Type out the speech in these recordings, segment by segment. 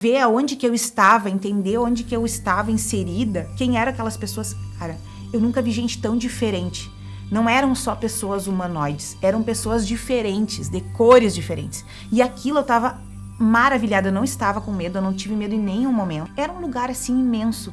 ver aonde que eu estava, entender onde que eu estava inserida, quem eram aquelas pessoas. Cara, eu nunca vi gente tão diferente. Não eram só pessoas humanoides, eram pessoas diferentes, de cores diferentes. E aquilo eu tava maravilhada, eu não estava com medo, eu não tive medo em nenhum momento. Era um lugar assim imenso,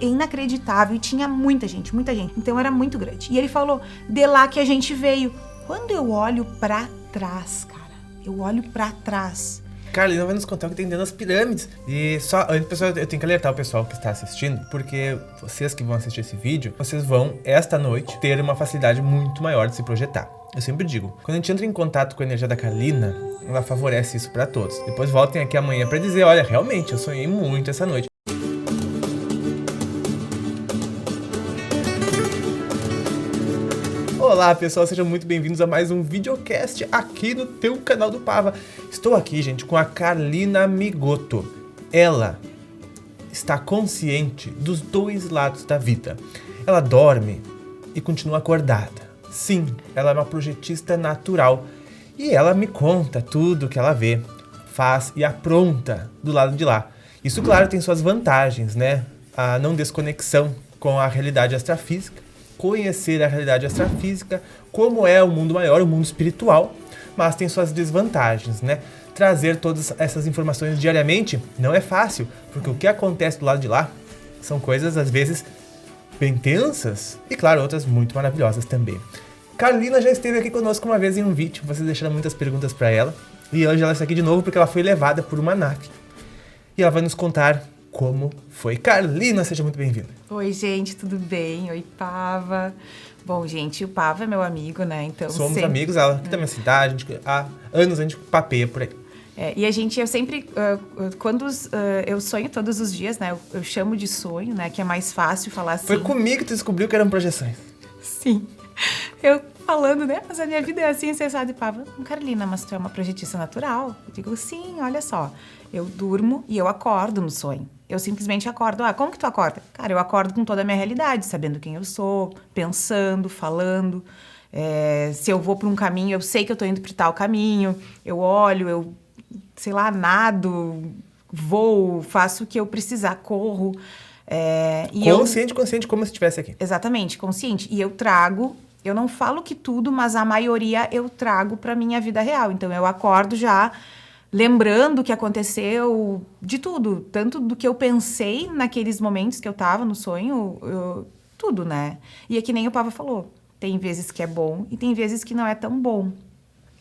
inacreditável, e tinha muita gente. Então era muito grande. E ele falou, de lá que a gente veio. Quando eu olho pra trás, cara, eu olho pra trás. Carolina vai nos contar o que tem dentro das pirâmides. E só antes, pessoal, eu tenho que alertar o pessoal que está assistindo, porque vocês que vão assistir esse vídeo, vocês vão, esta noite, ter uma facilidade muito maior de se projetar. Eu sempre digo, quando a gente entra em contato com a energia da Carolina, ela favorece isso pra todos. Depois voltem aqui amanhã pra dizer, olha, realmente, eu sonhei muito essa noite. Olá pessoal, sejam muito bem-vindos a mais um videocast aqui no teu canal do Pava. Estou aqui, gente, com a Carolina Migotto. Ela está consciente dos dois lados da vida. Ela dorme e continua acordada. Sim, ela é uma projetista natural. E ela me conta tudo que ela vê, faz e apronta do lado de lá. Isso, claro, tem suas vantagens, né? A não desconexão com a realidade extrafísica. Conhecer a realidade extrafísica, como é o mundo maior, o mundo espiritual, mas tem suas desvantagens, né? Trazer todas essas informações diariamente não é fácil, porque o que acontece do lado de lá são coisas, às vezes, bem tensas e, claro, outras muito maravilhosas também. Carolina já esteve aqui conosco uma vez em um vídeo, vocês deixaram muitas perguntas para ela, e hoje ela está aqui de novo porque ela foi levada por uma nave. E ela vai nos contar como foi. Carolina, seja muito bem-vinda. Oi, gente, tudo bem? Oi, Pava. Bom, gente, o Pava é meu amigo, né? Então somos amigos, ela aqui da minha cidade, há anos a gente papeia por aí. E eu sempre, quando eu sonho todos os dias, né? Eu chamo de sonho, né? Que é mais fácil falar assim. Foi comigo que tu descobriu que eram projeções. Sim. Eu falando, né? Mas a minha vida é assim, você sabe, Pava. Carolina, mas tu é uma projetista natural? Eu digo, sim, olha só. Eu durmo e eu acordo no sonho. Eu simplesmente acordo. Ah, como que tu acorda? Cara, eu acordo com toda a minha realidade, sabendo quem eu sou, pensando, falando. Se eu vou por um caminho, eu sei que eu tô indo por tal caminho. Eu olho, eu, sei lá, nado, voo, faço o que eu precisar, corro. Consciente, como se estivesse aqui. Exatamente, consciente. E eu trago, eu não falo que tudo, mas a maioria eu trago pra minha vida real. Então, eu acordo já lembrando o que aconteceu, de tudo. Tanto do que eu pensei naqueles momentos que eu tava no sonho, tudo, né? E é que nem o Pava falou, tem vezes que é bom e tem vezes que não é tão bom.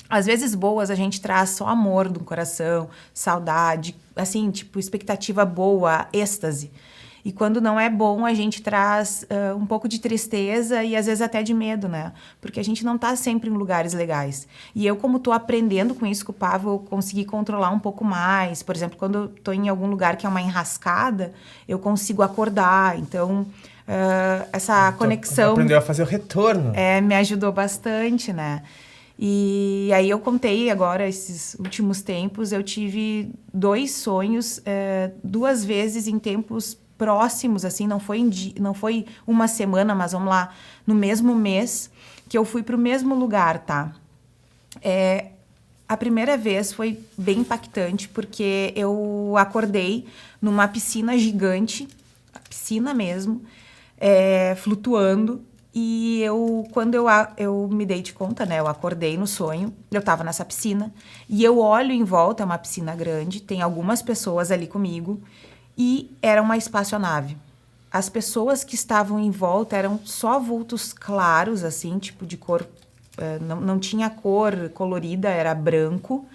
Às vezes boas a gente traz só amor do coração, saudade, assim, tipo, expectativa boa, êxtase. E quando não é bom, a gente traz um pouco de tristeza e às vezes até de medo, né? Porque a gente não tá sempre em lugares legais. E eu, como tô aprendendo com isso com o Pava, eu consegui controlar um pouco mais. Por exemplo, quando eu tô em algum lugar que é uma enrascada, eu consigo acordar. Então, essa conexão... Aprendeu a fazer o retorno. Me ajudou bastante, né? E aí eu contei agora, esses últimos tempos, eu tive 2 sonhos, 2 vezes em tempos próximos, assim, não foi uma semana, mas vamos lá, no mesmo mês, que eu fui para o mesmo lugar, tá? A primeira vez foi bem impactante, porque eu acordei numa piscina gigante, piscina mesmo, flutuando, e quando eu me dei de conta, né, eu acordei no sonho, eu tava nessa piscina, e eu olho em volta, é uma piscina grande, tem algumas pessoas ali comigo, e era uma espaçonave. As pessoas que estavam em volta eram só vultos claros, assim, tipo de cor, não tinha cor colorida, era branco,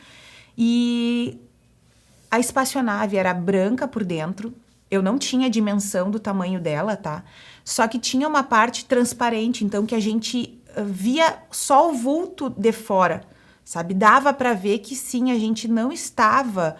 e a espaçonave era branca por dentro, eu não tinha dimensão do tamanho dela, tá? Só que tinha uma parte transparente, então que a gente via só o vulto de fora, sabe? Dava para ver que sim, a gente não estava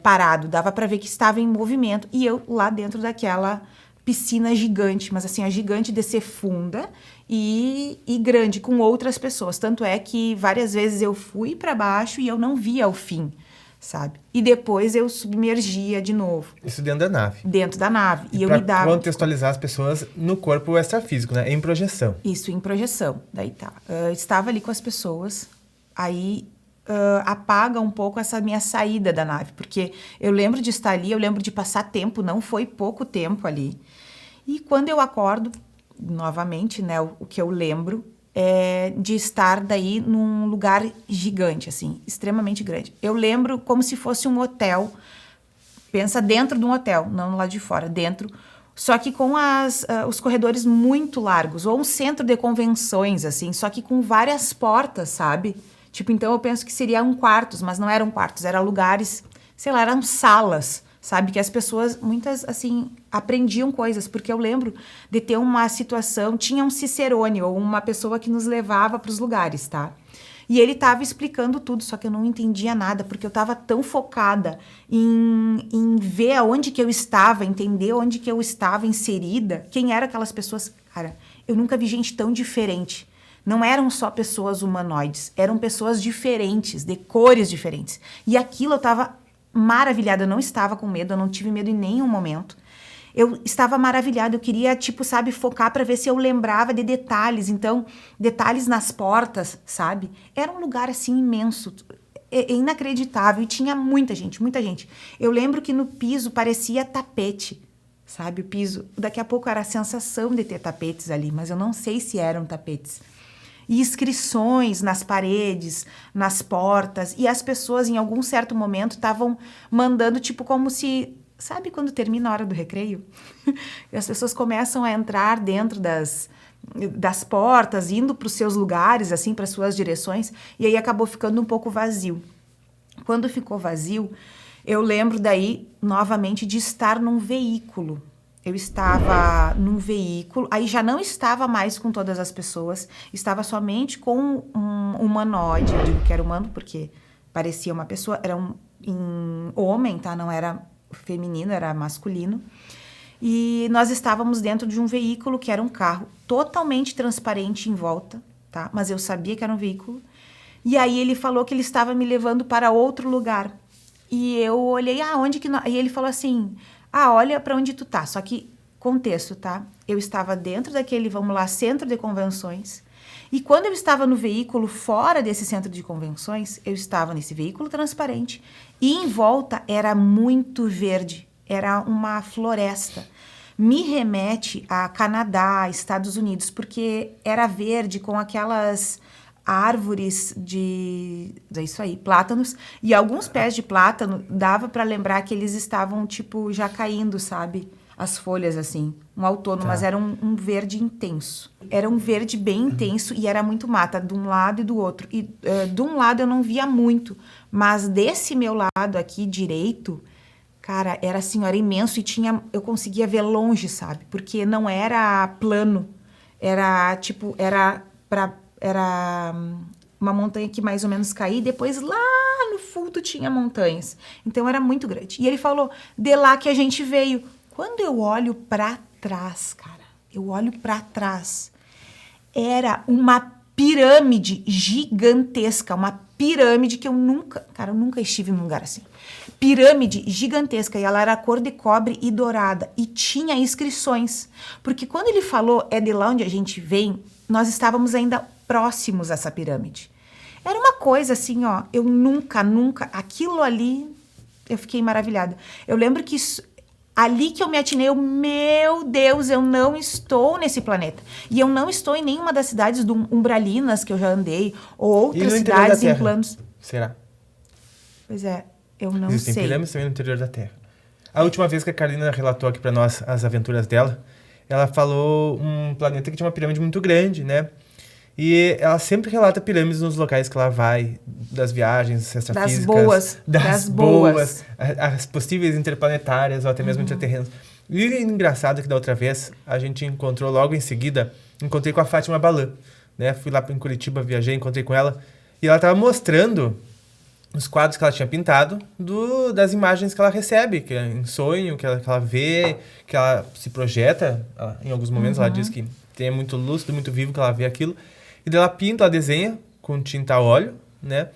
parado, dava para ver que estava em movimento. E eu lá dentro daquela piscina gigante, mas assim, a gigante de ser funda e grande, com outras pessoas. Tanto é que várias vezes eu fui para baixo e eu não via o fim, sabe? E depois eu submergia de novo. Isso dentro da nave. Dentro da nave. E eu me dava... contextualizar as pessoas no corpo extrafísico, né? Em projeção. Isso, em projeção. Daí tá. Eu estava ali com as pessoas, aí apaga um pouco essa minha saída da nave, porque eu lembro de estar ali, eu lembro de passar tempo, não foi pouco tempo ali. E quando eu acordo, novamente, né, o que eu lembro é de estar daí num lugar gigante, assim, extremamente grande. Eu lembro como se fosse um hotel, pensa dentro de um hotel, não lá de fora, dentro, só que com os corredores muito largos, ou um centro de convenções, assim, só que com várias portas, sabe? Tipo, então eu penso que seriam quartos, mas não eram quartos, eram lugares, sei lá, eram salas, sabe? Que as pessoas, muitas, assim, aprendiam coisas, porque eu lembro de ter uma situação, tinha um cicerone, ou uma pessoa que nos levava para os lugares, tá? E ele estava explicando tudo, só que eu não entendia nada, porque eu estava tão focada em ver aonde que eu estava, entender onde que eu estava inserida, quem eram aquelas pessoas. Cara, eu nunca vi gente tão diferente. Não eram só pessoas humanoides, eram pessoas diferentes, de cores diferentes. E aquilo eu estava maravilhada, eu não estava com medo, eu não tive medo em nenhum momento. Eu estava maravilhada, eu queria, tipo, sabe, focar para ver se eu lembrava de detalhes. Então, detalhes nas portas, sabe? Era um lugar, assim, imenso, inacreditável. E tinha muita gente, muita gente. Eu lembro que no piso parecia tapete, sabe? O piso. Daqui a pouco era a sensação de ter tapetes ali, mas eu não sei se eram tapetes. E inscrições nas paredes, nas portas. E as pessoas, em algum certo momento, estavam mandando, tipo, como se... Sabe quando termina a hora do recreio? E as pessoas começam a entrar dentro das portas, indo para os seus lugares, assim, para suas direções, e aí acabou ficando um pouco vazio. Quando ficou vazio, eu lembro daí, novamente, de estar num veículo. Eu estava num veículo, aí já não estava mais com todas as pessoas, estava somente com um humanoide, eu digo que era humano porque parecia uma pessoa, era um homem, tá? Não era feminino, era masculino. E nós estávamos dentro de um veículo que era um carro totalmente transparente em volta, tá? Mas eu sabia que era um veículo. E aí ele falou que ele estava me levando para outro lugar. E eu olhei, onde que... E ele falou assim, olha para onde tu tá. Só que, contexto, tá? Eu estava dentro daquele, vamos lá, centro de convenções. E quando eu estava no veículo, fora desse centro de convenções, eu estava nesse veículo transparente e em volta era muito verde, era uma floresta. Me remete a Canadá, Estados Unidos, porque era verde com aquelas árvores é isso aí, plátanos, e alguns pés de plátano dava para lembrar que eles estavam, tipo, já caindo, sabe? As folhas, assim, um outono, mas era um verde intenso. Era um verde bem intenso e era muito mata, de um lado e do outro. E de um lado eu não via muito, mas desse meu lado aqui direito, cara, era assim, era imenso e eu conseguia ver longe, sabe? Porque não era plano, era tipo, era uma montanha que mais ou menos caía e depois lá no fundo tinha montanhas. Então era muito grande. E ele falou, de lá que a gente veio. Quando eu olho para trás, cara, era uma pirâmide gigantesca, uma pirâmide que eu nunca estive num lugar assim. Pirâmide gigantesca, e ela era cor de cobre e dourada, e tinha inscrições. Porque quando ele falou, é de lá onde a gente vem, nós estávamos ainda próximos a essa pirâmide. Era uma coisa assim, eu nunca, aquilo ali, eu fiquei maravilhada. Eu lembro que ali que eu me atinei, meu Deus, eu não estou nesse planeta. E eu não estou em nenhuma das cidades umbralinas que eu já andei, ou outras cidades em planos. Será? Pois é, eu não Existem sei. pirâmides também no interior da Terra. A última vez que a Carolina relatou aqui para nós as aventuras dela, ela falou um planeta que tinha uma pirâmide muito grande, né? E ela sempre relata pirâmides nos locais que ela vai, das viagens extrafísicas. Das boas. As possíveis interplanetárias ou até mesmo interterrenos. E o engraçado é que da outra vez, a gente encontrou logo em seguida, encontrei com a Fátima Balan, né? Fui lá em Curitiba, viajei, encontrei com ela. E ela estava mostrando os quadros que ela tinha pintado das imagens que ela recebe, que é em sonho, que ela vê, que ela se projeta. Em alguns momentos ela diz que tem muito lúcido, muito vivo que ela vê aquilo. E daí ela pinta, ela desenha com tinta a óleo, né?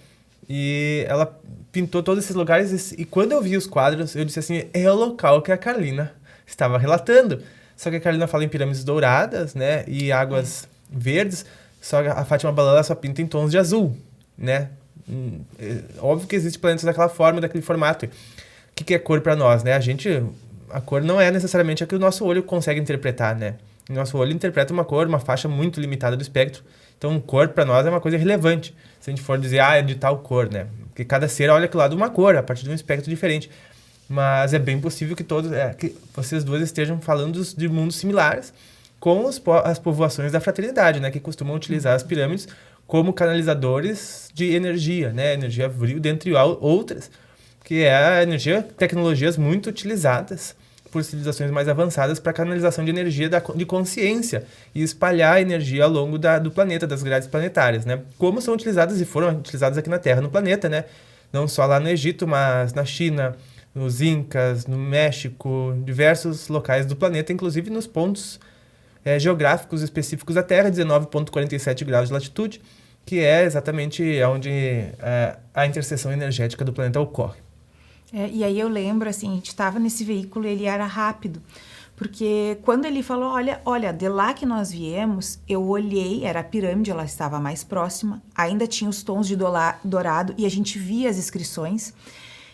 E ela pintou todos esses lugares. E quando eu vi os quadros, eu disse assim, é o local que a Carolina estava relatando. Só que a Carolina fala em pirâmides douradas, né? E águas verdes. Só que a Fátima Balan só pinta em tons de azul, né? Óbvio que existe planetas daquela forma, daquele formato. O que é cor para nós, né? A cor não é necessariamente a que o nosso olho consegue interpretar, né? O nosso olho interpreta uma cor, uma faixa muito limitada do espectro. Então, cor para nós é uma coisa irrelevante. Se a gente for dizer, é de tal cor, né? Porque cada ser olha aquilo lá de uma cor, a partir de um espectro diferente. Mas é bem possível que que vocês duas estejam falando de mundos similares com as povoações da fraternidade, né? Que costumam utilizar as pirâmides como canalizadores de energia, né? Energia vril, dentre outras, que é a tecnologias muito utilizadas por civilizações mais avançadas para canalização de energia de consciência e espalhar a energia ao longo do planeta, das grades planetárias, né? Como são utilizadas e foram utilizadas aqui na Terra, no planeta, né? Não só lá no Egito, mas na China, nos Incas, no México, diversos locais do planeta, inclusive nos pontos geográficos específicos da Terra, 19,47 graus de latitude, que é exatamente onde a interseção energética do planeta ocorre. E aí eu lembro, assim, a gente estava nesse veículo e ele era rápido, porque quando ele falou, olha, de lá que nós viemos, eu olhei, era a pirâmide, ela estava mais próxima, ainda tinha os tons de dourado e a gente via as inscrições.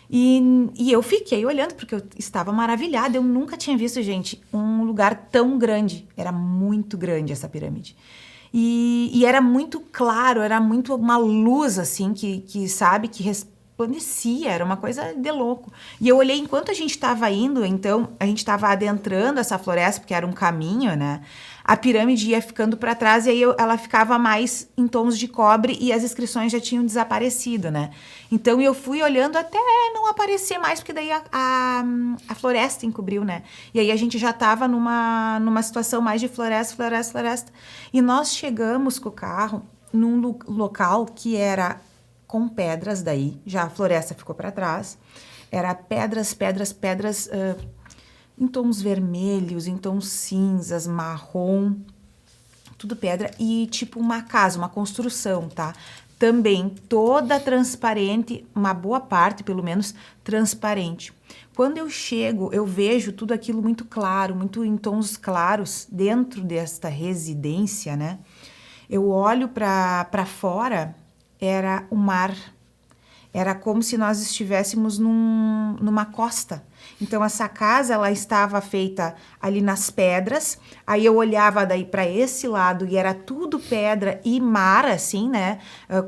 E eu fiquei olhando, porque eu estava maravilhada. Eu nunca tinha visto, gente, um lugar tão grande. Era muito grande essa pirâmide. E era muito claro, era muito uma luz, assim, que sabe, que resplandecia. Era uma coisa de louco. E eu olhei, enquanto a gente estava indo, então, a gente estava adentrando essa floresta, porque era um caminho, né? A pirâmide ia ficando para trás e aí ela ficava mais em tons de cobre e as inscrições já tinham desaparecido, né? Então eu fui olhando até não aparecer mais, porque daí a floresta encobriu, né? E aí a gente já estava numa situação mais de floresta. E nós chegamos com o carro num local que era com pedras daí, já a floresta ficou para trás, era pedras, em tons vermelhos, em tons cinzas, marrom, tudo pedra, e tipo uma casa, uma construção, tá? Também toda transparente, uma boa parte, pelo menos, transparente. Quando eu chego, eu vejo tudo aquilo muito claro, muito em tons claros, dentro desta residência, né? Eu olho para fora, era o mar. Era como se nós estivéssemos numa costa. Então, essa casa, ela estava feita ali nas pedras. Aí eu olhava daí para esse lado e era tudo pedra e mar, assim, né?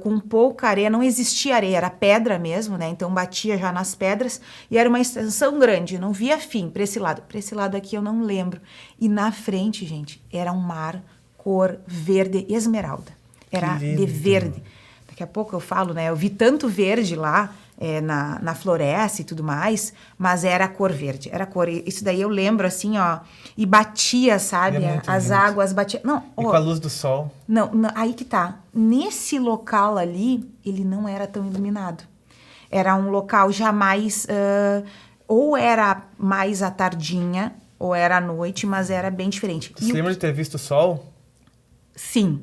Com pouca areia. Não existia areia, era pedra mesmo, né? Então, batia já nas pedras. E era uma extensão grande, não via fim para esse lado. Para esse lado aqui eu não lembro. E na frente, gente, era um mar cor verde esmeralda. Era de verde. Daqui a pouco eu falo, né? Eu vi tanto verde lá na floresta e tudo mais, mas era cor verde, era cor. Isso daí eu lembro assim, ó, e batia, sabe? As águas batiam. Não, e com a luz do sol. Não, aí que tá. Nesse local ali, ele não era tão iluminado. Era um local já mais. Ou era mais à tardinha, ou era à noite, mas era bem diferente. Você lembra de ter visto o sol? Sim.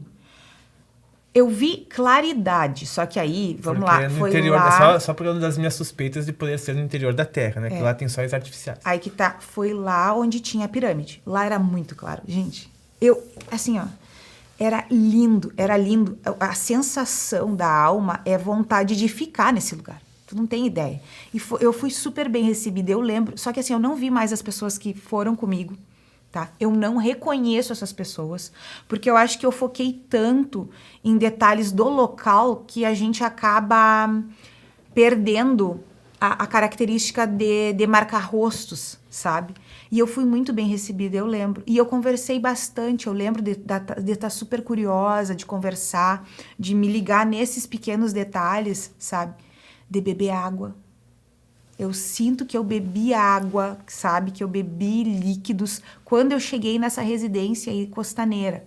Eu vi claridade, só que aí, vamos lá, no foi interior, lá... Só por causa das minhas suspeitas de poder ser no interior da Terra, né? Que lá tem sóis artificiais. Aí que tá, foi lá onde tinha a pirâmide. Lá era muito claro. Gente, assim, ó, era lindo, era lindo. A sensação da alma é vontade de ficar nesse lugar. Tu não tem ideia. E eu fui super bem recebida, eu lembro. Só que assim, eu não vi mais as pessoas que foram comigo. Tá? Eu não reconheço essas pessoas, porque eu acho que eu foquei tanto em detalhes do local que a gente acaba perdendo a característica de marcar rostos, sabe? E eu fui muito bem recebida, eu lembro. E eu conversei bastante, eu lembro de estar super curiosa, de conversar, de me ligar nesses pequenos detalhes, sabe? De beber água. Eu sinto que eu bebi água, sabe? Que eu bebi líquidos quando eu cheguei nessa residência aí costaneira.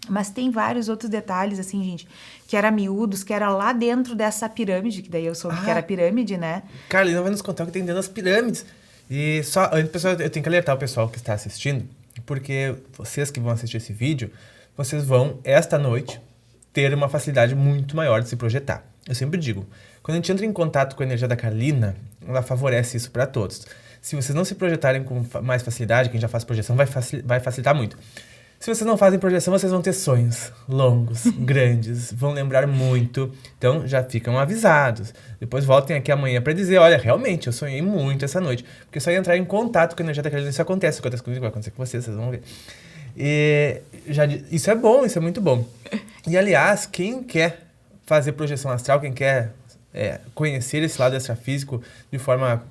Mas tem vários outros detalhes, assim, gente, que era miúdos, que era lá dentro dessa pirâmide, que daí eu soube que era pirâmide, né? Carolina vai nos contar o que tem dentro das pirâmides. E só, pessoal, eu tenho que alertar o pessoal que está assistindo, porque vocês que vão assistir esse vídeo, vocês vão, esta noite, ter uma facilidade muito maior de se projetar. Eu sempre digo, quando a gente entra em contato com a energia da Carolina, ela favorece isso para todos. Se vocês não se projetarem com mais facilidade, quem já faz projeção vai facilitar muito. Se vocês não fazem projeção, vocês vão ter sonhos longos, grandes, vão lembrar muito. Então, já ficam avisados. Depois voltem aqui amanhã para dizer, olha, realmente, eu sonhei muito essa noite. Porque só entrar em contato com a energia da Carolina, isso acontece comigo, vai acontecer com vocês vão ver. E isso é bom, isso é muito bom. E, aliás, quem quer fazer projeção astral, quem quer conhecer esse lado extrafísico de forma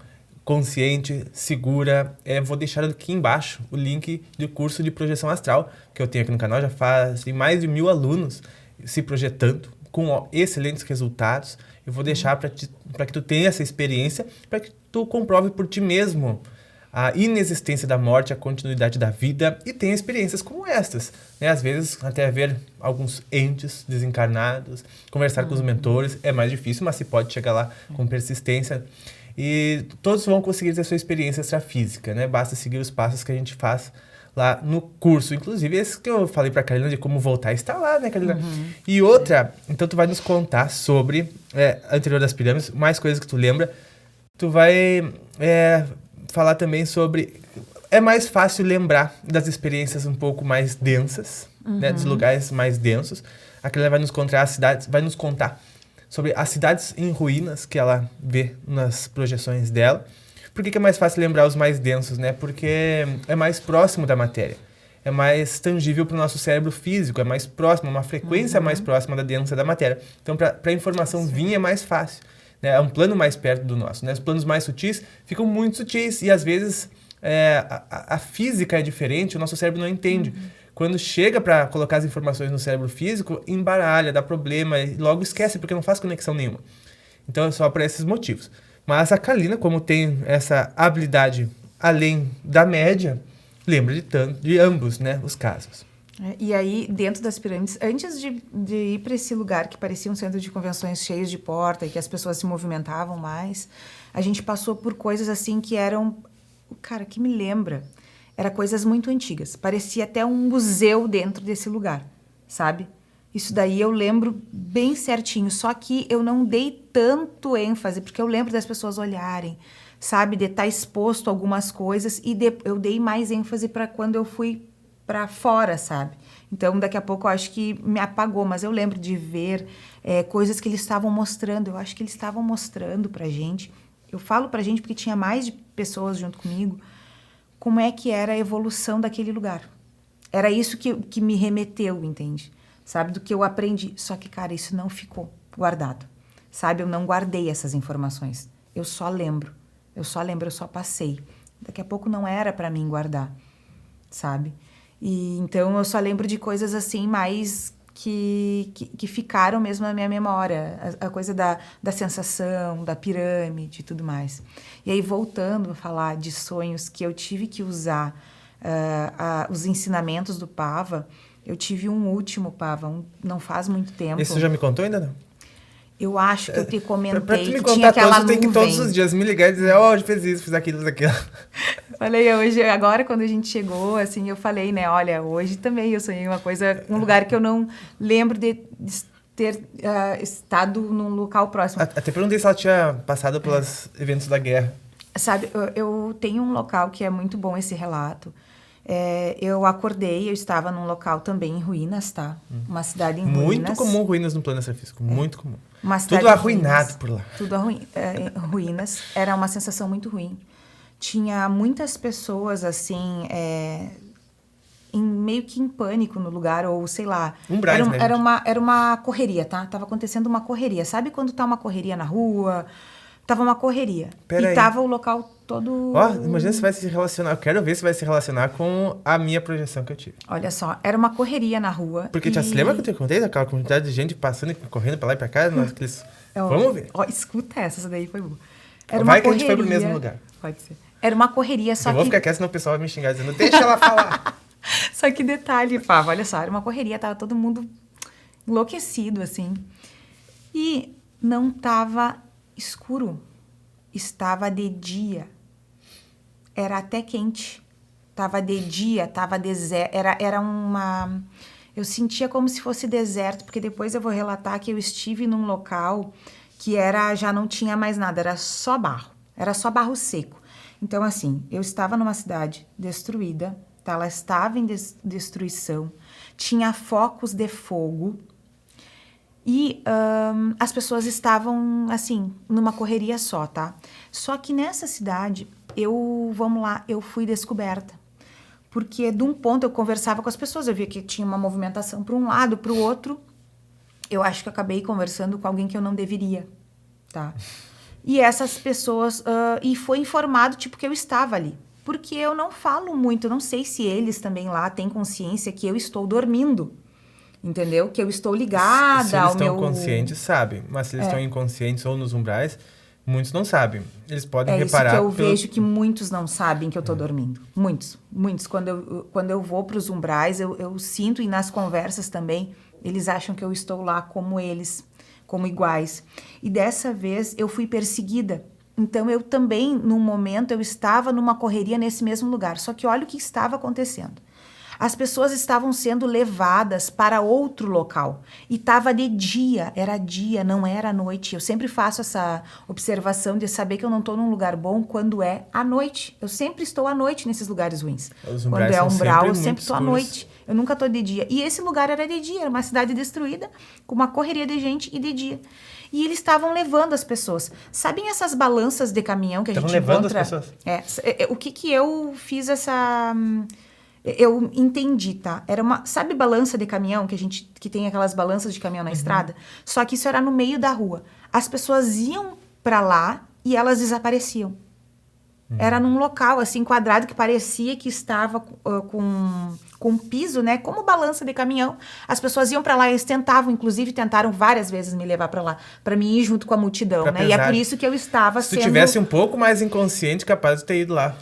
consciente, segura, vou deixar aqui embaixo o link do curso de projeção astral que eu tenho aqui no canal. Já fazem mais de 1000 alunos se projetando com excelentes resultados. Eu vou deixar para que tu tenha essa experiência, para que tu comprove por ti mesmo a inexistência da morte, a continuidade da vida e tenha experiências como estas, né? Às vezes até ver alguns entes desencarnados, conversar com os mentores é mais difícil, mas se pode chegar lá com persistência. E todos vão conseguir ter sua experiência extrafísica, né? Basta seguir os passos que a gente faz lá no curso. Inclusive, esse que eu falei pra Carolina de como voltar está lá, né, Carolina? E outra, então tu vai nos contar sobre Anterior das Pirâmides, mais coisas que tu lembra. Tu vai falar também sobre... É mais fácil lembrar das experiências um pouco mais densas, né? Dos lugares mais densos. A Carolina vai nos contar as cidades, vai nos contar sobre as cidades em ruínas que ela vê nas projeções dela. Por que é mais fácil lembrar os mais densos, né? Porque é mais próximo da matéria. É mais tangível para o nosso cérebro físico, é mais próximo, uma frequência mais próxima da densa da matéria. Então, para a informação vir é mais fácil, né? É um plano mais perto do nosso, né? Os planos mais sutis ficam muito sutis e, às vezes, a física é diferente, o nosso cérebro não entende. Quando chega para colocar as informações no cérebro físico, embaralha, dá problema e logo esquece porque não faz conexão nenhuma. Então é só por esses motivos. Mas a Carolina, como tem essa habilidade além da média, lembra de ambos, né, os casos. E aí, dentro das pirâmides, antes de ir para esse lugar que parecia um centro de convenções cheio de porta e que as pessoas se movimentavam mais, a gente passou por coisas assim que eram... Cara, que me lembra... Era coisas muito antigas. Parecia até um museu dentro desse lugar, sabe? Isso daí eu lembro bem certinho. Só que eu não dei tanto ênfase, porque eu lembro das pessoas olharem, sabe? De estar exposto a algumas coisas. E eu dei mais ênfase para quando eu fui para fora, sabe? Então, daqui a pouco eu acho que me apagou. Mas eu lembro de ver coisas que eles estavam mostrando. Eu acho que eles estavam mostrando pra gente. Eu falo pra gente porque tinha mais de pessoas junto comigo. Como é que era a evolução daquele lugar. Era isso que me remeteu, entende? Sabe, do que eu aprendi. Só que, cara, isso não ficou guardado. Sabe, eu não guardei essas informações. Eu só lembro, eu só passei. Daqui a pouco não era para mim guardar, sabe? E então eu só lembro de coisas assim mais que ficaram mesmo na minha memória. A coisa da sensação, da pirâmide e tudo mais. E aí, voltando a falar de sonhos que eu tive que usar os ensinamentos do Pava, eu tive um último, Pava, não faz muito tempo. Esse você já me contou ainda, não? Eu acho que eu te comentei pra tu me que contar tinha aquela todos, tu tem que todos os dias me ligar e dizer, ó, fiz isso, fiz aquilo, fiz aquilo. Falei, hoje, agora quando a gente chegou, assim, eu falei, né, olha, hoje também eu sonhei uma coisa, um lugar que eu não lembro de ter estado num local próximo. Até perguntei se ela tinha passado pelos eventos da guerra. Sabe, eu tenho um local que é muito bom esse relato. Eu acordei, eu estava num local também em ruínas, tá? Uma cidade em ruínas. Muito comum ruínas no plano extrafísico, muito comum. Tudo arruinado por lá. Tudo ruínas. Era uma sensação muito ruim. Tinha muitas pessoas, assim, meio que em pânico no lugar, ou sei lá. Era uma correria, tá? Tava acontecendo uma correria. Sabe quando tá uma correria na rua? Tava uma correria. Pera aí. Tava o local todo... Imagina se vai se relacionar. Eu quero ver se vai se relacionar com a minha projeção que eu tive. Olha só, era uma correria na rua. Porque já se lembra que eu te contei daquela comunidade de gente passando e correndo pra lá e pra cá? Vamos ver. Escuta essa daí foi boa. Vai que a gente foi pro mesmo lugar. Pode ser. Era uma correria, só que... Eu vou ficar quieto, senão o pessoal vai me xingar dizendo, deixa ela falar. Só que detalhe, Pava, olha só, era uma correria, tava todo mundo enlouquecido, assim. E não tava escuro. Estava de dia. Era até quente. Tava de dia, tava deserto. Era uma... Eu sentia como se fosse deserto, porque depois eu vou relatar que eu estive num local que já não tinha mais nada, era só barro. Era só barro seco. Então, assim, eu estava numa cidade destruída, tá? Ela estava em destruição, tinha focos de fogo e as pessoas estavam, assim, numa correria só, tá? Só que nessa cidade, eu fui descoberta. Porque de um ponto eu conversava com as pessoas, eu via que tinha uma movimentação para um lado, para o outro. Eu acho que eu acabei conversando com alguém que eu não deveria, tá? E essas pessoas... e foi informado, tipo, que eu estava ali. Porque eu não falo muito, eu não sei se eles também lá têm consciência que eu estou dormindo. Entendeu? Que eu estou ligada se ao eles meu... estão conscientes, sabem. Mas se eles estão inconscientes ou nos umbrais, muitos não sabem. Eles podem reparar... É isso que eu vejo que muitos não sabem que eu estou dormindo. Muitos. Quando eu vou para os umbrais, eu sinto, e nas conversas também, eles acham que eu estou lá como eles, como iguais. E dessa vez eu fui perseguida. Então eu também, num momento, eu estava numa correria nesse mesmo lugar. Só que olha o que estava acontecendo. As pessoas estavam sendo levadas para outro local. E estava de dia, era dia, não era noite. Eu sempre faço essa observação de saber que eu não estou num lugar bom quando é à noite. Eu sempre estou à noite nesses lugares ruins. Quando é umbral, eu sempre estou à noite. Eu nunca estou de dia. E esse lugar era de dia, era uma cidade destruída, com uma correria de gente e de dia. E eles estavam levando as pessoas. Sabem essas balanças de caminhão que a gente levando encontra? As pessoas? O que eu fiz essa... Eu entendi, tá? Era uma... Sabe balança de caminhão? Que tem aquelas balanças de caminhão na estrada? Só que isso era no meio da rua. As pessoas iam pra lá e elas desapareciam. Era num local, assim, quadrado, que parecia que estava com piso, né? Como balança de caminhão. As pessoas iam pra lá, eles tentaram várias vezes me levar pra lá, pra mim ir junto com a multidão, né? E é por isso que eu estava Se tu tivesse um pouco mais inconsciente, capaz de ter ido lá.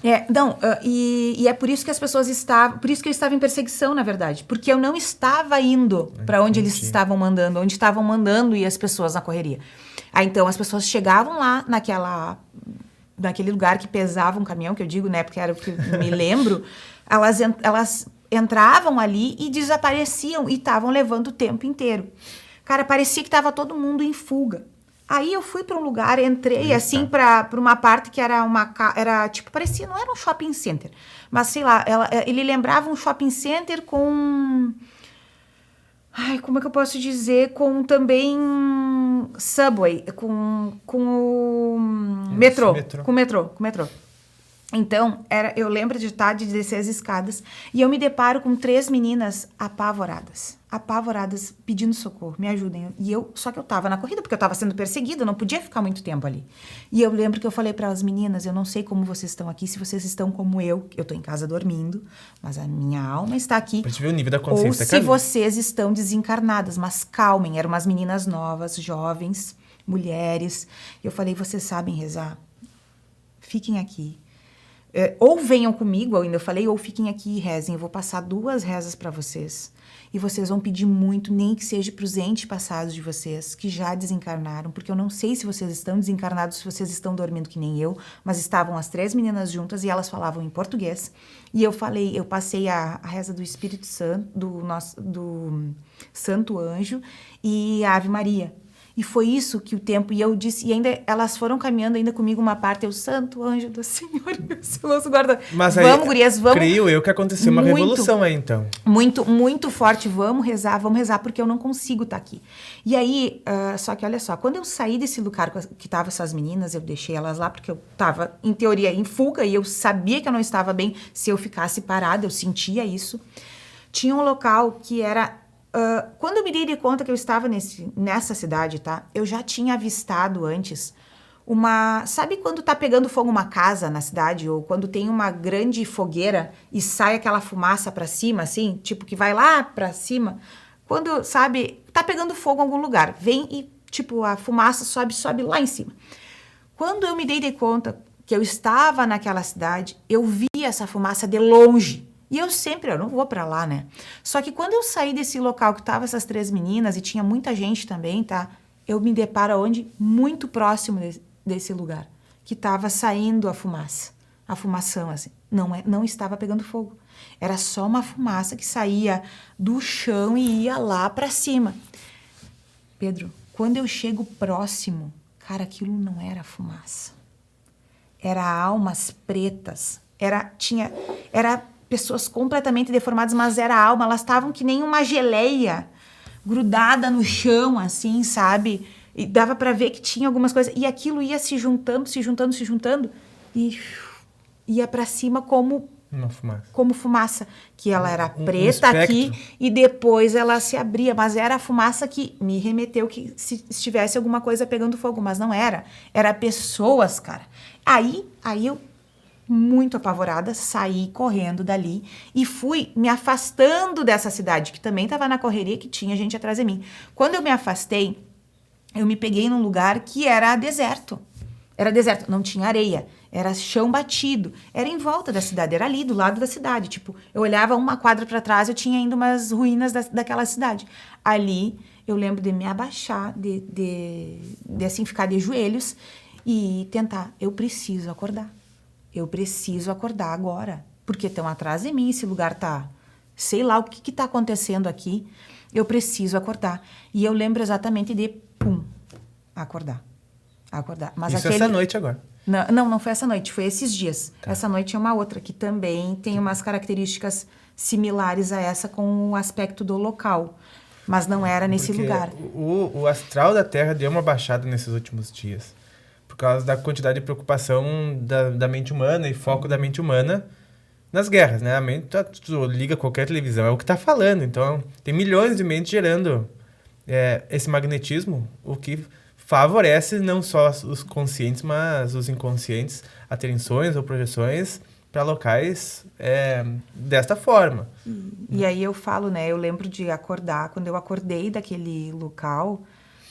E é por isso que as pessoas estavam... Por isso que eu estava em perseguição, na verdade. Porque eu não estava indo pra onde eles estavam mandando. Onde estavam mandando ir as pessoas na correria. Aí, então, as pessoas chegavam lá naquele lugar que pesava um caminhão, que eu digo, né, porque era o que me lembro, elas entravam ali e desapareciam e estavam levando o tempo inteiro. Cara, parecia que estava todo mundo em fuga. Aí eu fui para um lugar, entrei assim para uma parte que era tipo, parecia, não era um shopping center, mas sei lá, ele lembrava um shopping center com... Ai, como é que eu posso dizer? Com também subway, com o metrô. Com o metrô. Então, eu lembro de descer as escadas e eu me deparo com 3 meninas apavoradas, pedindo socorro, me ajudem. Só que eu tava na corrida, porque eu tava sendo perseguida, eu não podia ficar muito tempo ali. E eu lembro que eu falei para as meninas, eu não sei como vocês estão aqui, se vocês estão como eu tô em casa dormindo, mas a minha alma está aqui. Pra te ver o nível da consciência. Ou se vocês estão desencarnadas, mas calmem, eram umas meninas novas, jovens, mulheres. E eu falei, vocês sabem rezar? Fiquem aqui. Ou venham comigo, ainda eu falei, ou fiquem aqui e rezem. Eu vou passar 2 rezas para vocês. E vocês vão pedir muito, nem que seja para os entes passados de vocês, que já desencarnaram, porque eu não sei se vocês estão desencarnados, se vocês estão dormindo que nem eu, mas estavam as 3 meninas juntas e elas falavam em português. E eu passei a reza do Espírito Santo, do Santo Anjo e a Ave Maria. E foi isso que o tempo... E eu disse... E ainda elas foram caminhando ainda comigo uma parte. Eu, Santo Anjo do Senhor, meu celoso guarda. Mas vamos, aí, gurias, vamos... Creio eu que aconteceu uma revolução aí, então. Muito, muito forte. Vamos rezar, porque eu não consigo estar aqui. E aí, só que olha só. Quando eu saí desse lugar que estavam essas meninas, eu deixei elas lá, porque eu estava, em teoria, em fuga. E eu sabia que eu não estava bem se eu ficasse parada. Eu sentia isso. Tinha um local que era... quando eu me dei de conta que eu estava nessa cidade, tá? Eu já tinha avistado antes sabe quando tá pegando fogo uma casa na cidade? Ou quando tem uma grande fogueira e sai aquela fumaça pra cima, assim? Tipo, que vai lá pra cima. Quando, sabe, tá pegando fogo em algum lugar. Vem e, tipo, a fumaça sobe lá em cima. Quando eu me dei de conta que eu estava naquela cidade, eu vi essa fumaça de longe. E eu não vou pra lá, né? Só que quando eu saí desse local que tava essas 3 meninas e tinha muita gente também, tá? Eu me deparo onde? Muito próximo desse lugar. Que tava saindo a fumaça. A fumação, assim. Não estava pegando fogo. Era só uma fumaça que saía do chão e ia lá pra cima. Pedro, quando eu chego próximo, cara, aquilo não era fumaça. Era almas pretas. Era pessoas completamente deformadas, mas era a alma. Elas estavam que nem uma geleia grudada no chão, assim, sabe? E dava pra ver que tinha algumas coisas. E aquilo ia se juntando, se juntando, se juntando. E ia pra cima como fumaça. Que ela era preta aqui e depois ela se abria. Mas era a fumaça que me remeteu que se estivesse alguma coisa pegando fogo. Mas não era. Era pessoas, cara. Aí eu, muito apavorada, saí correndo dali e fui me afastando dessa cidade, que também estava na correria, que tinha gente atrás de mim. Quando eu me afastei, eu me peguei num lugar que era deserto. Era deserto, não tinha areia, era chão batido. Era em volta da cidade, era ali do lado da cidade. Tipo, eu olhava uma quadra para trás, eu tinha ainda umas ruínas daquela cidade. Ali, eu lembro de me abaixar, de assim, ficar de joelhos e tentar. Eu preciso acordar agora, porque estão atrás de mim, esse lugar tá... Sei lá o que tá acontecendo aqui, eu preciso acordar. E eu lembro exatamente de, acordar. Mas isso essa noite agora? Não foi essa noite, foi esses dias. Tá. Essa noite é uma outra, que também tem umas características similares a essa com o aspecto do local. Mas não era nesse lugar. O astral da Terra deu uma baixada nesses últimos dias. Por causa da quantidade de preocupação da mente humana e foco da mente humana nas guerras, né? A mente, tu liga qualquer televisão, é o que tá falando. Então, tem milhões de mentes gerando esse magnetismo, o que favorece não só os conscientes, mas os inconscientes a terem sonhos ou projeções para locais desta forma. E aí eu falo, né? Eu lembro de acordar, quando eu acordei daquele local,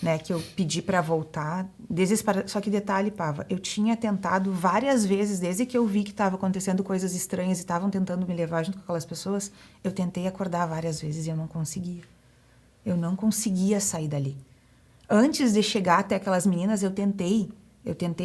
né, que eu pedi para voltar, desesperada. Só que detalhe, Pava, eu tinha tentado várias vezes, desde que eu vi que estava acontecendo coisas estranhas e estavam tentando me levar junto com aquelas pessoas, eu tentei acordar várias vezes e eu não conseguia. Eu não conseguia sair dali. Antes de chegar até aquelas meninas, eu tentei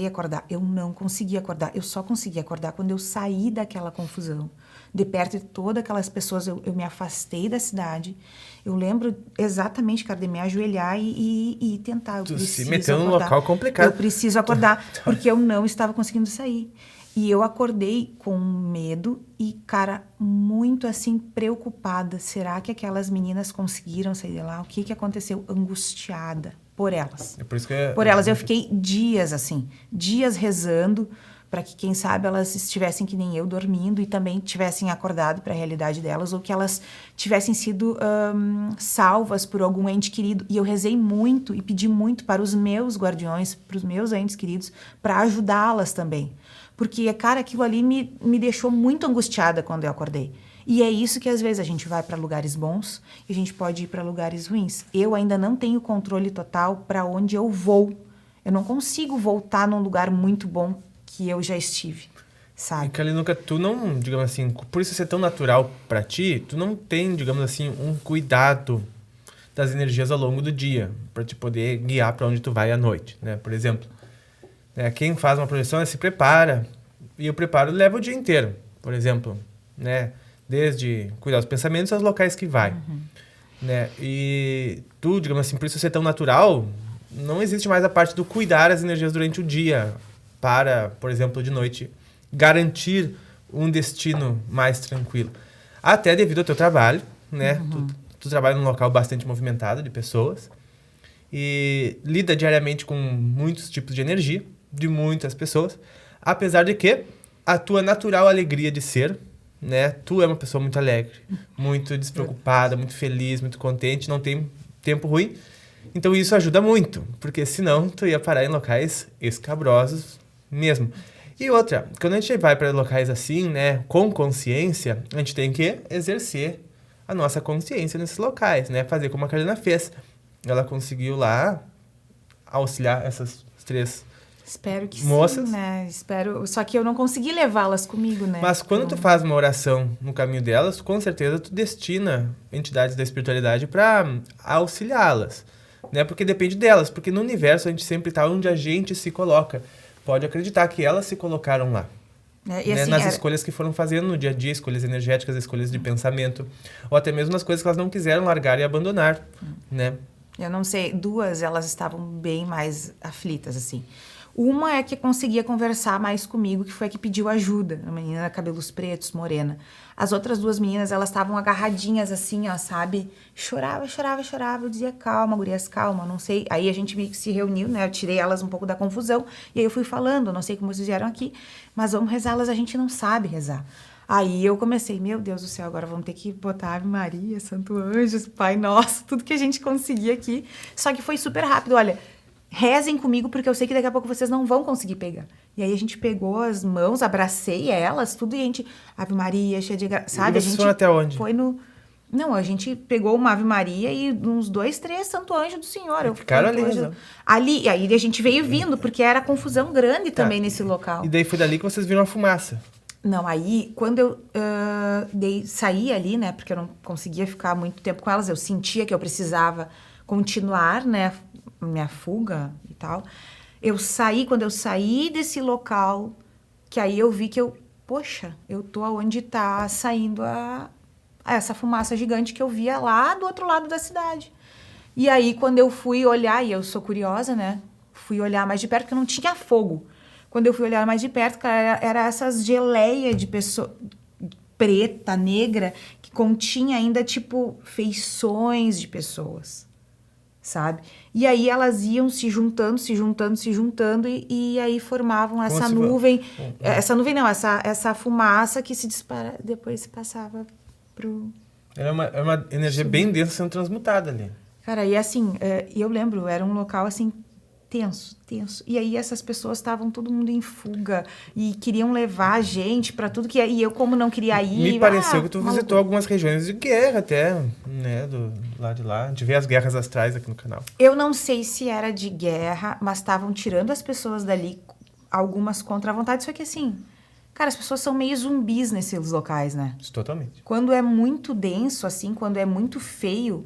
acordar. Eu não conseguia acordar. Eu só conseguia acordar quando eu saí daquela confusão. De perto de todas aquelas pessoas, eu me afastei da cidade. Eu lembro exatamente, cara, de me ajoelhar e tentar. Tu se meteu num local complicado. Eu preciso acordar, porque eu não estava conseguindo sair. E eu acordei com medo e, cara, muito assim, preocupada. Será que aquelas meninas conseguiram sair de lá? O que aconteceu? Angustiada por elas. É por isso que por elas. Eu fiquei dias rezando para que, quem sabe, elas estivessem que nem eu, dormindo e também tivessem acordado para a realidade delas, ou que elas tivessem sido salvas por algum ente querido. E eu rezei muito e pedi muito para os meus guardiões, para os meus entes queridos, para ajudá-las também. Porque, cara, aquilo ali me deixou muito angustiada quando eu acordei. E é isso que, às vezes, a gente vai para lugares bons e a gente pode ir para lugares ruins. Eu ainda não tenho controle total para onde eu vou. Eu não consigo voltar num lugar muito bom que eu já estive, sabe? E, Kalinuka, tu não, digamos assim, por isso ser tão natural para ti, tu não tem, digamos assim, um cuidado das energias ao longo do dia, para te poder guiar para onde tu vai à noite, né? Por exemplo, quem faz uma projeção se prepara, e o preparo leva o dia inteiro, por exemplo, né? Desde cuidar dos pensamentos aos locais que vai. Né? E tu, digamos assim, por isso ser tão natural, não existe mais a parte do cuidar as energias durante o dia para, por exemplo, de noite, garantir um destino mais tranquilo. Até devido ao teu trabalho, né? Tu trabalha num local bastante movimentado de pessoas e lida diariamente com muitos tipos de energia de muitas pessoas, apesar de que a tua natural alegria de ser, né? Tu é uma pessoa muito alegre, muito despreocupada, muito feliz, muito contente, não tem tempo ruim. Então isso ajuda muito, porque senão tu ia parar em locais escabrosos mesmo. E outra, quando a gente vai para locais assim, né, com consciência, a gente tem que exercer a nossa consciência nesses locais, né? Fazer como a Karina fez. Ela conseguiu lá auxiliar essas 3 Espero que moças. Sim, né? Espero. Só que eu não consegui levá-las comigo, né? Mas quando tu faz uma oração no caminho delas, com certeza tu destina entidades da espiritualidade para auxiliá-las, né? Porque depende delas, porque no universo a gente sempre está onde a gente se coloca. Pode acreditar que elas se colocaram lá. E né? assim, Nas escolhas que foram fazendo no dia a dia, escolhas energéticas, escolhas de pensamento, ou até mesmo nas coisas que elas não quiseram largar e abandonar, né? Eu não sei, 2 elas estavam bem mais aflitas, assim. Uma é que conseguia conversar mais comigo, que foi a que pediu ajuda. A menina, cabelos pretos, morena. As outras duas meninas, elas estavam agarradinhas assim, ó, sabe? Chorava. Eu dizia, calma, gurias, calma, não sei. Aí a gente meio que se reuniu, né? Eu tirei elas um pouco da confusão. E aí eu fui falando, não sei como vocês vieram aqui, mas vamos rezá-las, a gente não sabe rezar. Aí eu comecei, meu Deus do céu, agora vamos ter que botar Ave Maria, Santo Anjos, Pai Nosso, tudo que a gente conseguia aqui. Só que foi super rápido, olha... Rezem comigo, porque eu sei que daqui a pouco vocês não vão conseguir pegar. E aí a gente pegou as mãos, abracei elas, tudo, e a gente... Ave Maria, cheia de graça, sabe? E vocês foram até onde? Foi no... Não, a gente pegou uma Ave Maria e uns 2, 3 Santo Anjo do Senhor. Ficaram ali, então. Ali, e aí a gente veio vindo, porque era confusão grande também nesse local. E daí foi dali que vocês viram a fumaça. Não, aí, quando eu saí ali, né, porque eu não conseguia ficar muito tempo com elas, eu sentia que eu precisava continuar, né, minha fuga e tal. Quando eu saí desse local, que aí eu vi que poxa, eu tô onde tá saindo essa fumaça gigante que eu via lá do outro lado da cidade. E aí, quando eu fui olhar, e eu sou curiosa, né, fui olhar mais de perto, porque não tinha fogo. Quando eu fui olhar mais de perto, era essas geleias de pessoa preta, negra, que continha ainda, tipo, feições de pessoas, sabe? E aí elas iam se juntando, e aí formavam essa nuvem. Essa nuvem não, essa fumaça que se dispara, depois se passava pro... Era uma energia bem densa sendo transmutada ali. Cara, e assim, eu lembro, era um local assim... tenso. E aí essas pessoas estavam todo mundo em fuga e queriam levar a gente pra tudo que... E eu, como não queria ir... Me pareceu que tu visitou algumas regiões de guerra até, né, do lado de lá. A gente vê as guerras astrais aqui no canal. Eu não sei se era de guerra, mas estavam tirando as pessoas dali, algumas contra a vontade. Só que assim, cara, as pessoas são meio zumbis nesses locais, né? Isso, totalmente. Quando é muito denso, assim, quando é muito feio...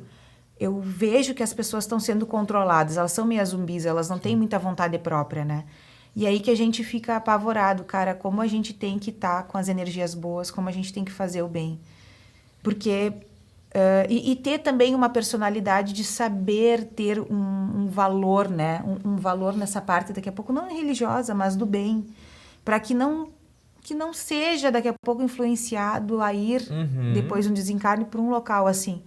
Eu vejo que as pessoas estão sendo controladas, elas são meio zumbis, elas não têm muita vontade própria, né? E aí que a gente fica apavorado, cara, como a gente tem que estar com as energias boas, como a gente tem que fazer o bem. Porque... e ter também uma personalidade de saber ter um valor, né? Um valor nessa parte, daqui a pouco, não religiosa, mas do bem. Para que não seja, daqui a pouco, influenciado a ir, depois de um desencarne, para um local assim.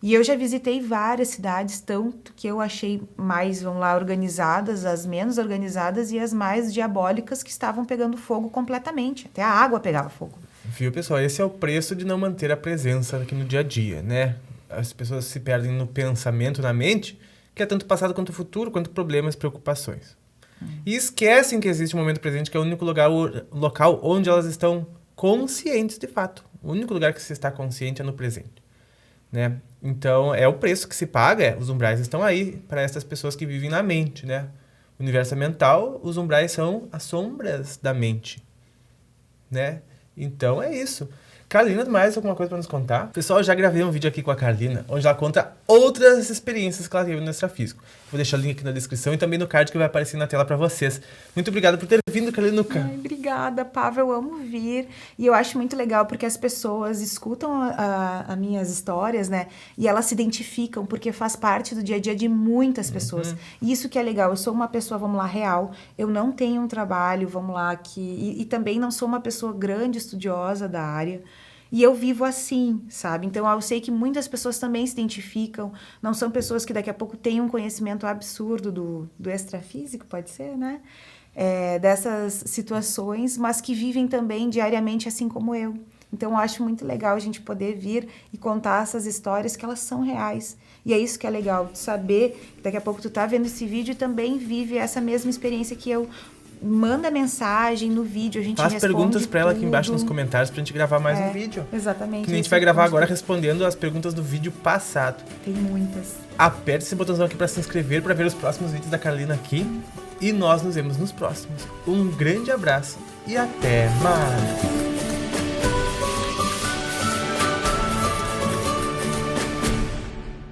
E eu já visitei várias cidades, tanto que eu achei mais, vamos lá, organizadas, as menos organizadas e as mais diabólicas que estavam pegando fogo completamente. Até a água pegava fogo. Viu, pessoal? Esse é o preço de não manter a presença aqui no dia a dia, né? As pessoas se perdem no pensamento, na mente, que é tanto passado quanto futuro, quanto problemas, preocupações. E esquecem que existe o momento presente, que é o único local onde elas estão conscientes de fato. O único lugar que se está consciente é no presente. Né? Então, é o preço que se paga, os umbrais estão aí para essas pessoas que vivem na mente, né? O universo é mental, os umbrais são as sombras da mente, né? Então, é isso. Carlina, mais alguma coisa para nos contar? Pessoal, eu já gravei um vídeo aqui com a Carlina, onde ela conta outras experiências que ela teve no extrafísico. Vou deixar o link aqui na descrição e também no card que vai aparecer na tela para vocês. Muito obrigado por ter vindo, Carlina. Ai, obrigada, Pavel, eu amo vir. E eu acho muito legal porque as pessoas escutam as minhas histórias, né? E elas se identificam porque faz parte do dia a dia de muitas pessoas. E isso que é legal. Eu sou uma pessoa, vamos lá, real. Eu não tenho um trabalho, vamos lá, e também não sou uma pessoa grande, estudiosa da área. E eu vivo assim, sabe? Então, eu sei que muitas pessoas também se identificam. Não são pessoas que daqui a pouco têm um conhecimento absurdo do extrafísico, pode ser, né? Dessas situações, mas que vivem também diariamente assim como eu. Então, eu acho muito legal a gente poder vir e contar essas histórias que elas são reais. E é isso que é legal, de saber que daqui a pouco tu tá vendo esse vídeo e também vive essa mesma experiência que eu. Manda mensagem no vídeo, a gente responde. Faz perguntas pra ela aqui embaixo nos comentários pra gente gravar mais um vídeo. Exatamente. Que a gente vai gravar agora respondendo as perguntas do vídeo passado. Tem muitas. Aperte esse botãozão aqui pra se inscrever, pra ver os próximos vídeos da Carlina aqui. E nós nos vemos nos próximos. Um grande abraço e até mais!